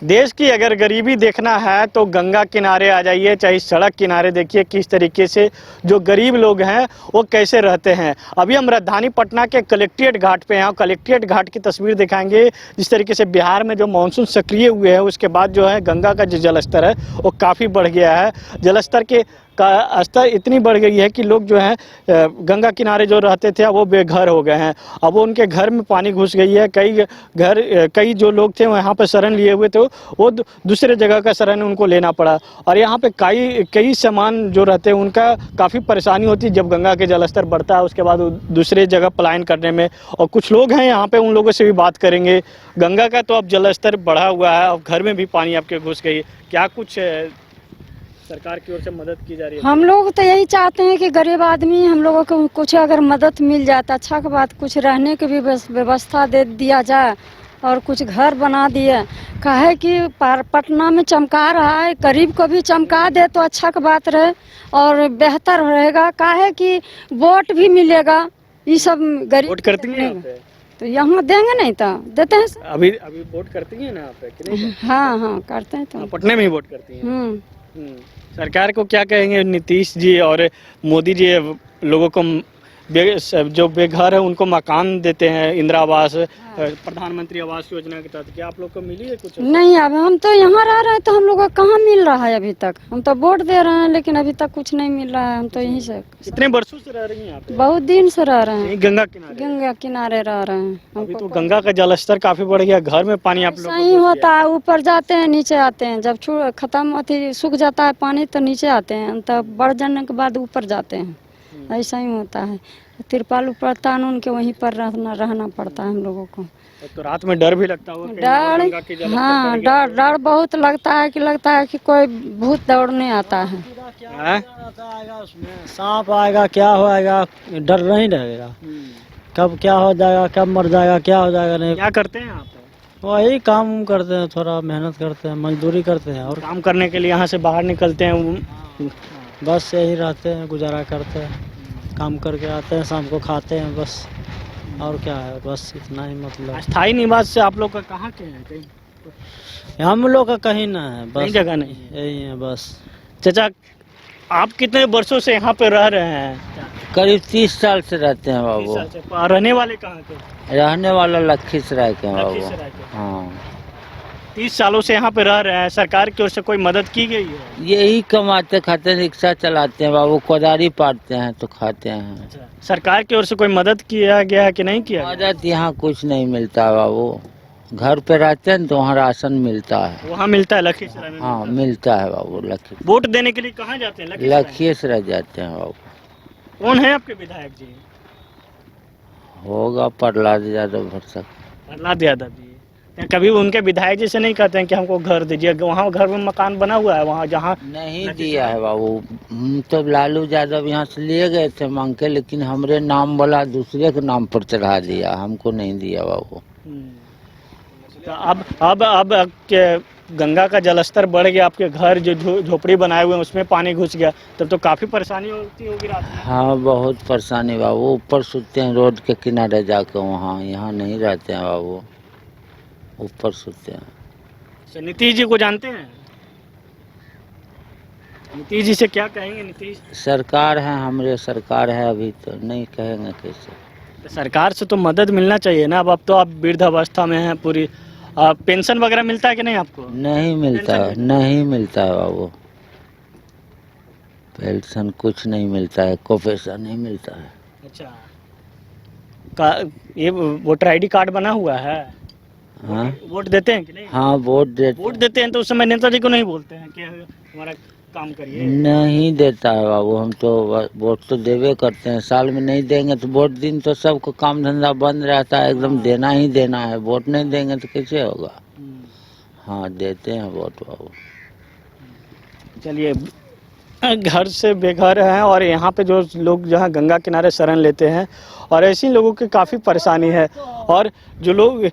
देश की अगर गरीबी देखना है तो गंगा किनारे आ जाइए, चाहे सड़क किनारे देखिए किस तरीके से जो गरीब लोग हैं वो कैसे रहते हैं। अभी हम राजधानी पटना के कलेक्ट्रेट घाट पे हैं और कलेक्ट्रेट घाट की तस्वीर दिखाएंगे। जिस तरीके से बिहार में जो मानसून सक्रिय हुए हैं उसके बाद जो है गंगा का जो जलस्तर है वो काफ़ी बढ़ गया है। जलस्तर का स्तर इतनी बढ़ गई है कि लोग जो हैं गंगा किनारे जो रहते थे अब वो बेघर हो गए हैं। अब वो उनके घर में पानी घुस गई है। कई जो लोग थे वहाँ पर शरण लिए हुए थे वो दूसरे जगह का शरण उनको लेना पड़ा। और यहाँ पे कई सामान जो रहते हैं उनका काफ़ी परेशानी होती है जब गंगा के जलस्तर बढ़ता है उसके बाद दूसरे जगह पलायन करने में। और कुछ लोग हैं यहाँ पे, उन लोगों से भी बात करेंगे। गंगा का तो अब जलस्तर बढ़ा हुआ है, अब घर में भी पानी आपके घुस गई है। क्या कुछ सरकार की ओर से मदद की जा रही है? हम लोग तो यही चाहते हैं कि गरीब आदमी हम लोगों को कुछ अगर मदद मिल जाता अच्छा की बात, कुछ रहने की भी व्यवस्था दे दिया जाए और कुछ घर बना दिए। काहे कि पटना में चमका रहा है, गरीब को भी चमका दे तो अच्छा की बात रहे और बेहतर रहेगा। काहे कि वोट भी मिलेगा, ये सब गरीब वोट करती हैं यहाँ पे? तो यहाँ देंगे नहीं तो देते हैं। अभी वोट करती हैं ना यहाँ पे कि नहीं? हाँ करते हैं तो पटने में ही वोट करती हैं। सरकार को क्या कहेंगे नीतीश जी और मोदी जी लोगों को जो बेघर है उनको मकान देते हैं, इंदिरा आवास, प्रधानमंत्री आवास योजना के तहत? क्या आप लोग को मिली है कुछ? नहीं, अब हम तो यहाँ रह रहे हैं तो हम लोग को कहाँ मिल रहा है अभी तक। हम तो वोट दे रहे हैं लेकिन अभी तक कुछ नहीं मिल रहा है। हम तो यहीं से कितने वर्षों से रह रही हैं यहाँ पे? बहुत दिन से रह रहे हैं, गंगा किनारे रह रहे हैं। अभी तो गंगा का जलस्तर काफी बढ़ गया, घर में पानी आप लोग सही होता है, ऊपर जाते हैं नीचे आते हैं। जब खत्म होती सूख जाता है पानी तो नीचे आते हैं, तो बढ़ जाने के बाद ऊपर जाते हैं। ऐसा ही होता है। तिरपाल ऊपर तान के वहीं पर रहना पड़ता है हम लोगों को। तो रात में डर भी लगता होगा? डर, हाँ डर बहुत लगता है कि कोई भूत दौड़ने आता है। सांप आएगा, क्या होएगा, डर नहीं रहेगा। कब क्या हो जाएगा, कब मर जाएगा, क्या हो जाएगा। नहीं, क्या करते हैं आप? वही काम करते हैं, थोड़ा मेहनत करते हैं, मजदूरी करते हैं। और काम करने के लिए यहाँ से बाहर निकलते हैं? बस यही रहते हैं, गुजारा करते हैं, काम करके आते हैं, शाम को खाते हैं बस। और क्या है, बस इतना ही मतलब। स्थायी निवास से आप लोग का कहाँ के हैं? कहीं हम लोग का कहीं ना है, बस जगह नहीं, यही है बस। चाचा आप कितने वर्षों से यहाँ पे रह रहे हैं? करीब 30 साल से रहते हैं बाबू। रहने वाले कहाँ के? रहने वाला लखीसराय के हैं बाबू। लखीसराय के। हाँ, 30 सालों से यहाँ पे रह रहे हैं। सरकार की ओर से कोई मदद की गई है? यही कमाते खाते रिक्शा चलाते हैं बाबू, कोदारी पाटते हैं तो खाते हैं। अच्छा, सरकार की ओर से कोई मदद किया गया है कि नहीं किया गया? मदद यहाँ कुछ नहीं मिलता है बाबू। घर पे रहते हैं तो वहाँ राशन मिलता है। वहाँ मिलता है लखीसराय में? हाँ मिलता है बाबू। वोट देने के लिए कहाँ जाते हैं? लखीसराय जाते हैं बाबू। कौन है आपके विधायक जी? होगा प्रहलाद यादव भरसक। प्रहलाद यादव जी। कभी उनके विधायक जी से नहीं कहते हैं कि हमको घर दीजिए? वहाँ घर में मकान बना हुआ है वहाँ जहाँ नहीं दिया है बाबू। तो लालू यादव यहाँ से लिए गए थे मांग के, लेकिन हमरे नाम वाला दूसरे के नाम पर चढ़ा दिया, हमको नहीं दिया बाबू। तो अब गंगा का जलस्तर बढ़ गया, आपके घर जो झोपड़ी बनाए हुए हैं उसमें पानी घुस गया, तब तो काफी परेशानी होती होगी रात में? हाँ बहुत परेशानी बाबू। ऊपर सोते हैं रोड के किनारे जाकर, वहाँ यहाँ नहीं रहते हैं बाबू, ऊपर सोते हैं। नीतीश जी को जानते हैं? नीतीश जी से क्या कहेंगे? नीतीश सरकार है, हमारे सरकार है, अभी तो नहीं कहेंगे कैसे। तो सरकार से तो मदद मिलना चाहिए ना। अब तो आप वृद्धावस्था में हैं पूरी, पेंशन वगैरह मिलता है कि नहीं आपको? नहीं मिलता है, नहीं मिलता है बाबू। पेंशन कुछ नहीं मिलता है, कोई पैसा नहीं मिलता है। अच्छा, ये वोटर ID कार्ड बना हुआ है? हाँ वोट देते हैं कि नहीं? हाँ वोट देते हैं तो उस समय नेताजी को नहीं बोलते हैं कि हमारा काम करिए? नहीं देता है बाबू। हम तो वोट तो देवे करते हैं, साल में नहीं देंगे तो वोट दिन तो सबको काम धंधा बंद रहता है, एकदम देना ही देना है। वोट नहीं देंगे तो कैसे होगा। हाँ देते हैं वोट बाबू। चलिए, घर से बेघर हैं और यहाँ पे जो लोग जहाँ गंगा किनारे शरण लेते हैं और ऐसे लोगों की काफ़ी परेशानी है। और जो लोग,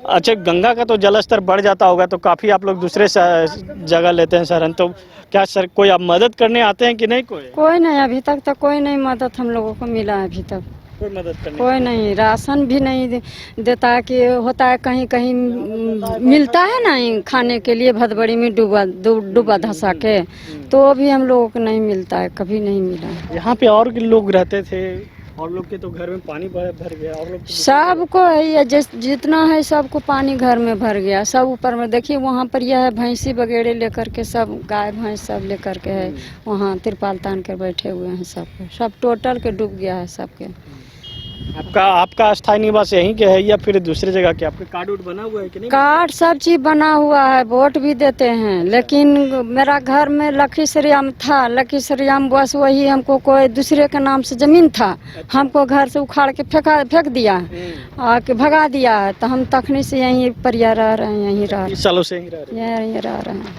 अच्छा गंगा का तो जलस्तर बढ़ जाता होगा तो काफ़ी आप लोग दूसरे जगह लेते हैं शरण, तो क्या सर कोई आप मदद करने आते हैं कि नहीं? कोई नहीं, अभी तक तो कोई नहीं मदद हम लोगों को मिला है अभी तक। कोई मदद करने कोई नहीं, राशन भी नहीं देता है कि होता है कहीं कहीं मिलता है नहीं खाने के लिए, भदबड़ी में डूबा धंसा के, तो भी हम लोगों को नहीं मिलता है, कभी नहीं मिला है। यहाँ पे और भी लोग रहते थे, और लोग के तो घर में पानी भर गया, और लोग सबको है, जितना है सबको पानी घर में भर गया, सब ऊपर में देखिए वहाँ पर यह है भैंसी वगैरह लेकर के, सब गाय भैंस सब लेकर के है वहाँ तिरपाल तान कर बैठे हुए हैं, सब टोटल के डूब गया है सबके। आपका अस्थायी निवास यहीं के है या फिर दूसरे जगह के? आपका कार्ड उड बना हुआ है कि नहीं? कार्ड सब चीज बना हुआ है, वोट भी देते हैं, लेकिन मेरा घर में लखीसरिया में था, लखीसरिया में बस वही हमको कोई दूसरे के नाम से जमीन था, हमको घर से उखाड़ के फेंक दिया, आके भगा दिया है, तो हम तखनी से यहीं पर रह रहे हैं, यहीं रह रहे हैं, सालों से यहीं रह रहे हैं। यहीं रह रहे हैं।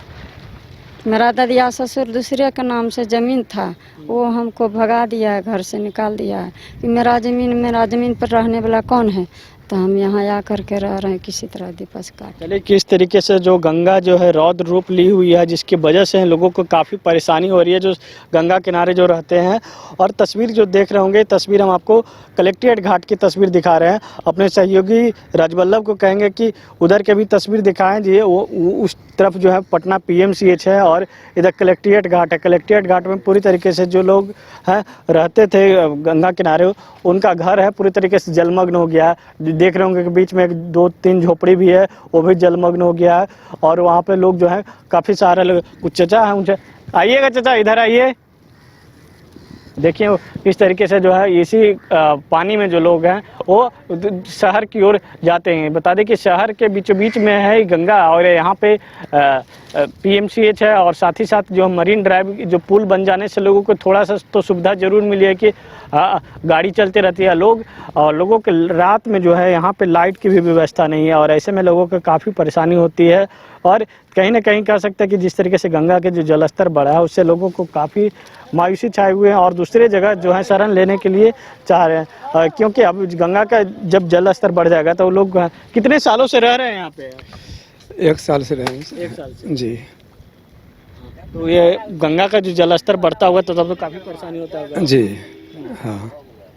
मेरा ददिया ससुर दूसरे के नाम से जमीन था, वो हमको भगा दिया है, घर से निकाल दिया है कि मेरा जमीन पर रहने वाला कौन है, तो हम यहाँ आ करके रह रहे हैं किसी तरह दिपस का। चलिए, किस तरीके से जो गंगा जो है रौद्र रूप ली हुई है, जिसकी वजह से लोगों को काफ़ी परेशानी हो रही है जो गंगा किनारे जो रहते हैं। और तस्वीर जो देख रहे होंगे, तस्वीर हम आपको कलेक्ट्रेट घाट की तस्वीर दिखा रहे हैं। अपने सहयोगी राजवल्लभ को कहेंगे कि उधर के भी तस्वीर दिखाएं जी। वो उस तरफ जो है पटना PMCH है और इधर कलेक्ट्रेट घाट है। कलेक्ट्रेट घाट में पूरी तरीके से जो लोग हैं रहते थे गंगा किनारे, उनका घर है पूरी तरीके से जलमग्न हो गया है। देख रहे होंगे कि बीच में 2-3 झोपड़ी भी है, वो भी जलमग्न हो गया है। और वहाँ पे लोग जो है काफ़ी सारे लोग, कुछ चचा हैं, उनसे आइएगा चचा, इधर आइए। देखिए इस तरीके से जो है इसी पानी में जो लोग हैं वो शहर की ओर जाते हैं। बता दें कि शहर के बीचों बीच में है गंगा, और यहाँ पे PMCH है, और साथ ही साथ जो मरीन ड्राइव जो पुल बन जाने से लोगों को थोड़ा सा तो सुविधा जरूर मिली है कि गाड़ी चलती रहती है लोगों के रात में जो है यहाँ पे लाइट की भी व्यवस्था नहीं है, और ऐसे में लोगों को काफ़ी परेशानी होती है। और कहीं ना कहीं कह सकते हैं कि जिस तरीके से गंगा के जो जलस्तर बढ़ा है उससे लोगों को काफ़ी मायूसी छाए हुए हैं, और दूसरे जगह जो है शरण लेने के लिए चाह रहे हैं, क्योंकि अब गंगा का जब जल स्तर बढ़ जाएगा तो लोग कितने सालों से रह रहे हैं यहाँ पे? 1 साल से रहे हैं। 1 साल से जी। तो ये गंगा का जो जल स्तर बढ़ता हुआ तो तब तो काफ़ी परेशानी होता होगा। जी हाँ।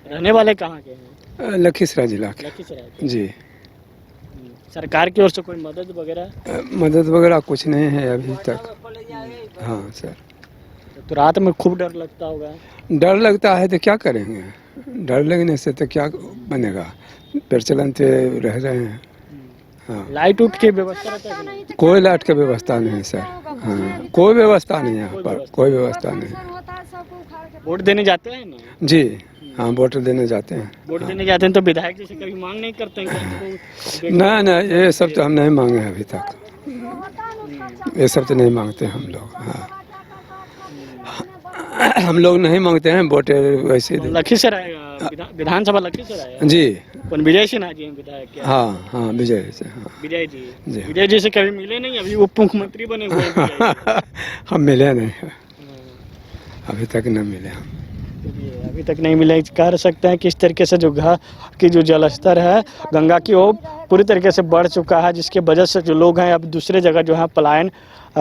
रहने वाले कहाँ के हैं? लखीसराय जिला के। लखीसराय के। जी। सरकार की ओर से कोई मदद वगैरह? मदद वगैरह कुछ नहीं है अभी तक। हाँ सर। तो रात में खूब डर लगता होगा? डर लगता है तो क्या करेंगे, डर लगने से तो क्या बनेगा, प्रचलन तो रह रहे हैं। हाँ। लाइट उठ की व्यवस्था रहता है कि नहीं? कोई लाइट की व्यवस्था नहीं है सर। हाँ, कोई व्यवस्था नहीं है यहाँ पर, कोई व्यवस्था नहीं। वोट देने जाते हैं ना? जी हाँ, वोट देने जाते हैं। वोट देने जाते हैं तो विधायक जी से कभी मांग नहीं करते हैं? ना ये सब तो हम नहीं मांगे हैं अभी तक, ये सब तो नहीं मांगते हम लोग। हाँ, हम लोग नहीं मांगते हैं वोट वैसे। लखीसराय विधानसभा लखीसराय है जी। कौन विजय सिन्हा जी हैं विधायक क्या? हाँ हाँ विजय से। हाँ विजय जी जी। विजय जी से कभी मिले नहीं? अभी उप मुख्यमंत्री बने हुए हैं विजय जी। हम मिले नहीं, अभी तक न मिले हम। अभी तक नहीं मिले। कह सकते हैं कि इस तरीके से जो घा की जो जलस्तर है गंगा की वो पूरी तरीके से बढ़ चुका है, जिसके वजह से जो लोग हैं अब दूसरे जगह जो है पलायन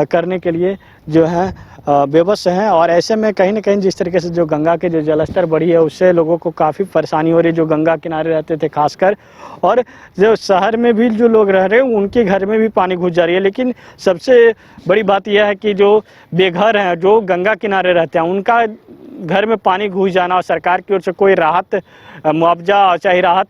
करने के लिए जो है बेबस हैं। और ऐसे में कहीं ना कहीं जिस तरीके से जो गंगा के जो जलस्तर बढ़ी है उससे लोगों को काफ़ी परेशानी हो रही है, जो गंगा किनारे रहते थे खासकर। और जो शहर में भी जो लोग रह रहे हैं उनके घर में भी पानी घुस जा रही है। लेकिन सबसे बड़ी बात यह है कि जो बेघर हैं, जो गंगा किनारे रहते हैं, उनका घर में पानी घुस जाना और सरकार की ओर से कोई राहत मुआवजा चाहे राहत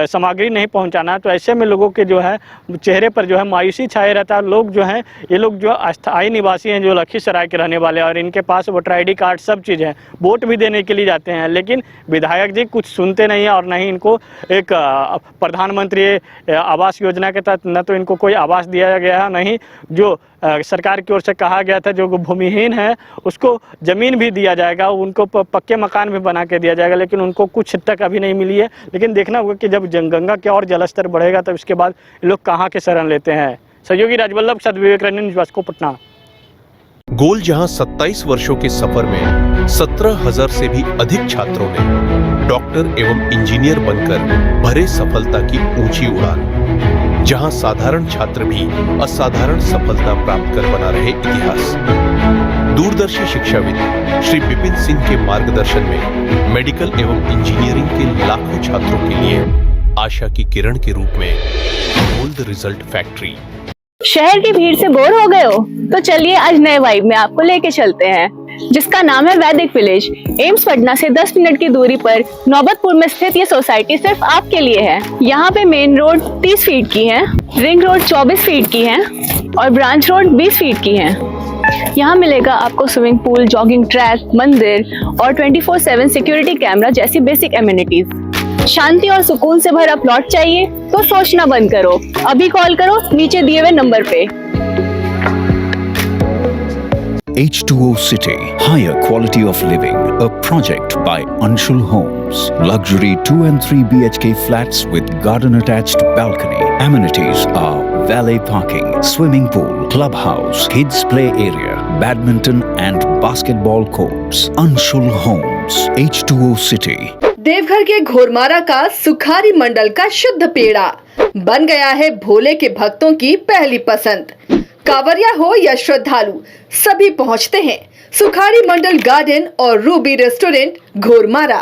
सामग्री नहीं पहुंचाना, तो ऐसे में लोगों के जो है चेहरे पर जो है मायूसी छाए रहता है। लोग जो हैं ये लोग जो अस्थायी निवासी हैं, जो लखीसराय के रहने वाले हैं, और इनके पास वोटर ID कार्ड सब चीज़ है, वोट भी देने के लिए जाते हैं, लेकिन विधायक जी कुछ सुनते नहीं हैं। और नहीं इनको एक प्रधानमंत्री आवास योजना के तहत न तो इनको कोई आवास दिया गया है, नहीं जो सरकार की ओर से कहा गया था जो भूमिहीन है उसको ज़मीन भी दिया जाएगा, उनको पक्के मकान भी बना के दिया जाएगा, लेकिन उनको कुछ तक अभी नहीं मिली है। लेकिन देखना होगा कि जब गंगा के और जलस्तर बढ़ेगा तब इसके बाद लोग कहाँ के शरण लेते हैं। सहयोगी राजवल्लभ साथ विवेक रंजन न्यूज़ को पटना। गोल जहां 27 वर्षों के सफर में 17,000 से भी अधिक छात्रों ने डॉक्टर एवं इंजीनियर बनकर भरे सफलता की ऊंची उड़ान, जहां साधारण छात्र भी असाधारण सफलता प्राप्त कर बना रहे इतिहास। दूरदर्शी शिक्षाविद श्री विपिन सिंह के मार्गदर्शन में मेडिकल एवं इंजीनियरिंग के लाखों छात्रों के लिए आशा की किरण के रूप में गोल्ड रिजल्ट फैक्ट्री। शहर की भीड़ से बोर हो गए हो? तो चलिए आज नए वाइब में आपको लेके चलते हैं, जिसका नाम है वैदिक विलेज। एम्स पटना से 10 मिनट की दूरी पर नौबतपुर में स्थित ये सोसाइटी सिर्फ आपके लिए है। यहाँ पे मेन रोड 30 फीट की है, रिंग रोड 24 फीट की है और ब्रांच रोड 20 फीट की है। यहाँ मिलेगा आपको स्विमिंग पूल, जॉगिंग ट्रैक, मंदिर और 24/7 सिक्योरिटी कैमरा जैसी बेसिक एमिनिटीज। शांति और सुकून से भरा प्लॉट चाहिए तो सोचना बंद करो, अभी कॉल करो नीचे दिए हुए नंबर पे। H2O City, higher quality of living, a project by Anshul Homes. Luxury 2 and 3 BHK flats with garden attached balcony. Amenities are valet parking, swimming pool, clubhouse, kids play area, badminton and basketball courts. Anshul Homes, H2O City. Deoghar के घोरमारा का सुखारी मंडल का शुद्ध पेड़ा बन गया है भोले के भक्तों की पहली पसंद। कांवरिया हो या श्रद्धालु, सभी पहुंचते हैं सुखारी मंडल गार्डन और रूबी रेस्टोरेंट घोरमारा।